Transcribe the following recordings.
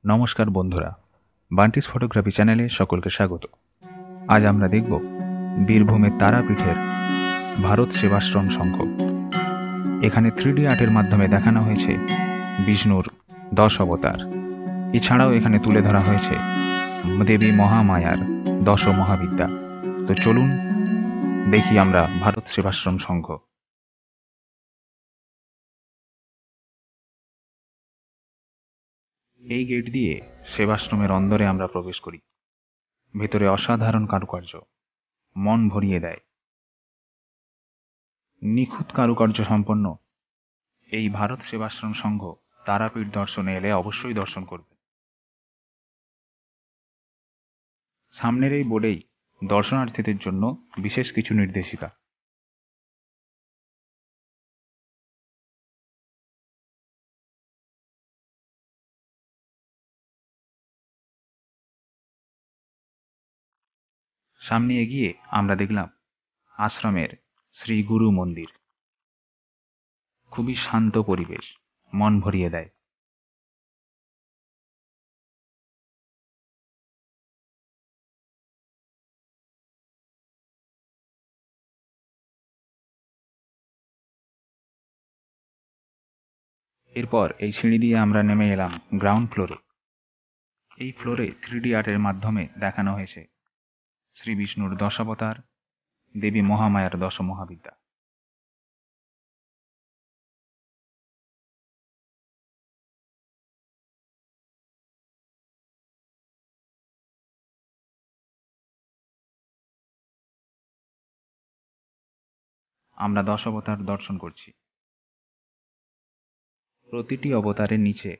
নমস্কার বন্ধুরা, বান্টিস ফটোগ্রাফি চ্যানেলে সকলকে স্বাগত। আজ আমরা দেখব বীরভূমের তারাপীঠের ভারত সেবাশ্রম সংঘ। এখানে 3D আর্টের মাধ্যমে দেখানো হয়েছে বিষ্ণুর 10 অবতার। এছাড়াও এখানে তুলে ধরা হয়েছে দেবী মহামায়ার 10 মহাবিদ্যা। তো চলুন দেখি আমরা ভারত সেবাশ্রম সংঘ। এই গেট দিয়ে সেবাশ্রমের অন্দরে আমরা প্রবেশ করি। ভেতরে অসাধারণ কারুকার্য মন ভরিয়ে দেয়। নিখুঁত কারুকার্য সম্পন্ন এই ভারত সেবাশ্রম সংঘ তারাপীঠ দর্শনে এলে অবশ্যই দর্শন করবেন। সামনের এই বোর্ডেই দর্শনার্থীদের জন্য বিশেষ কিছু নির্দেশিকা। সামনে এগিয়ে আমরা দেখলাম আশ্রমের শ্রী গুরু মন্দির। খুবই শান্ত পরিবেশ, মন ভরিয়ে দেয়। এরপর এই সিঁড়ি দিয়ে আমরা নেমে এলাম গ্রাউন্ড ফ্লোরে। এই ফ্লোরে 3D আর্টের মাধ্যমে দেখানো হয়েছে শ্রী বিষ্ণুর 10 অবতার, দেবী মহামায়ার 10 মহাবিদ্যা। আমরা 10 অবতার দর্শন করছি। প্রতিটি অবতারের নিচে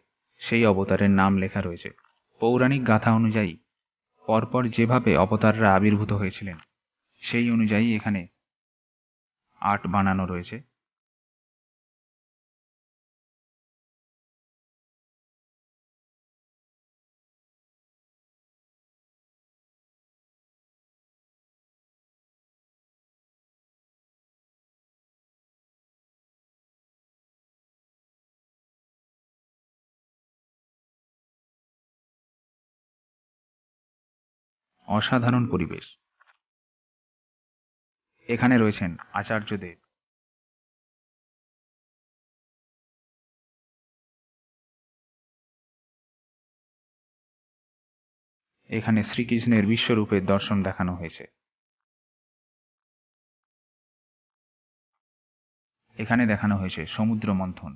সেই অবতারের নাম লেখা রয়েছে। পৌরাণিক গাথা অনুযায়ী পরপর যেভাবে অবতাররা আবির্ভূত হয়েছিলেন সেই অনুযায়ী এখানে আর্ট বানানো রয়েছে। অসাধারণ পরিবেশ। এখানে রয়েছেন আচার্যদেব। এখানে শ্রীকৃষ্ণের বিশ্বরূপের দর্শন দেখানো হয়েছে। এখানে দেখানো হয়েছে সমুদ্র মন্থন।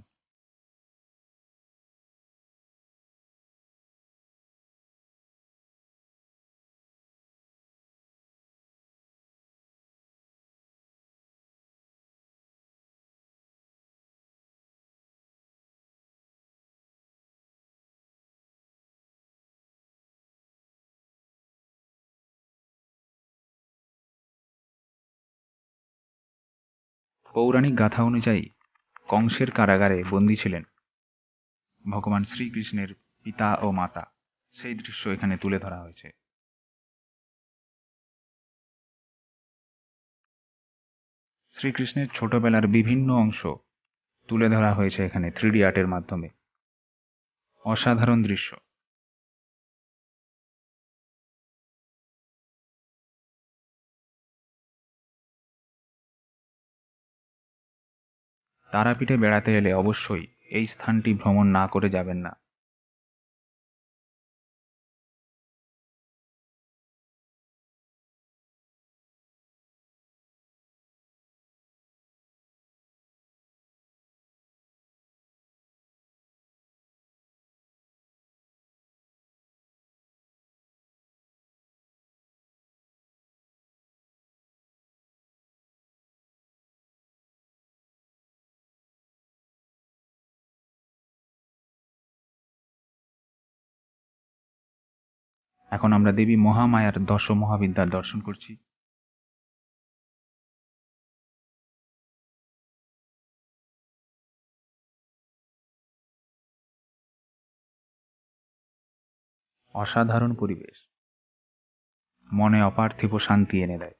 পৌরাণিক গাথা অনুযায়ী কংসের কারাগারে বন্দী ছিলেন ভগবান শ্রীকৃষ্ণের পিতা ও মাতা। সেই দৃশ্য এখানে তুলে ধরা হয়েছে। শ্রীকৃষ্ণের ছোটবেলার বিভিন্ন অংশ তুলে ধরা হয়েছে এখানে 3D আর্টের মাধ্যমে। অসাধারণ দৃশ্য। তারাপীঠে বেড়াতে এলে অবশ্যই এই স্থানটি ভ্রমণ না করে যাবেন না। এখন আমরা দেবী মহামায়ার 10 মহাবিদ্যার দর্শন করছি। অসাধারণ পরিবেশ মনে অপার্থিব শান্তি এনে দেয়।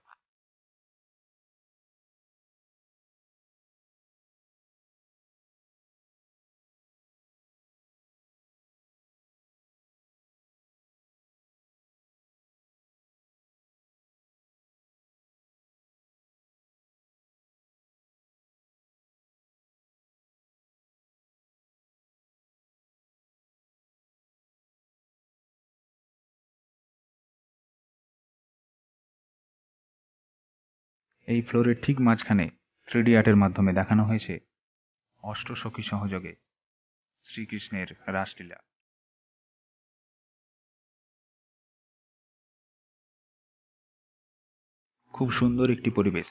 এই ফ্লোরের ঠিক মাঝখানে 3D আর্টের মাধ্যমে দেখানো হয়েছে অষ্টসখী সহযোগে শ্রীকৃষ্ণের রাসলীলা। খুব সুন্দর একটি পরিবেশ।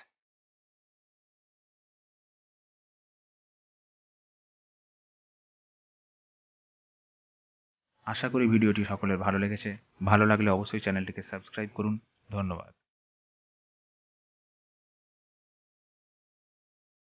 আশা করি ভিডিওটি সকলের ভালো লেগেছে। ভালো লাগলে অবশ্যই চ্যানেলটিকে সাবস্ক্রাইব করুন। ধন্যবাদ।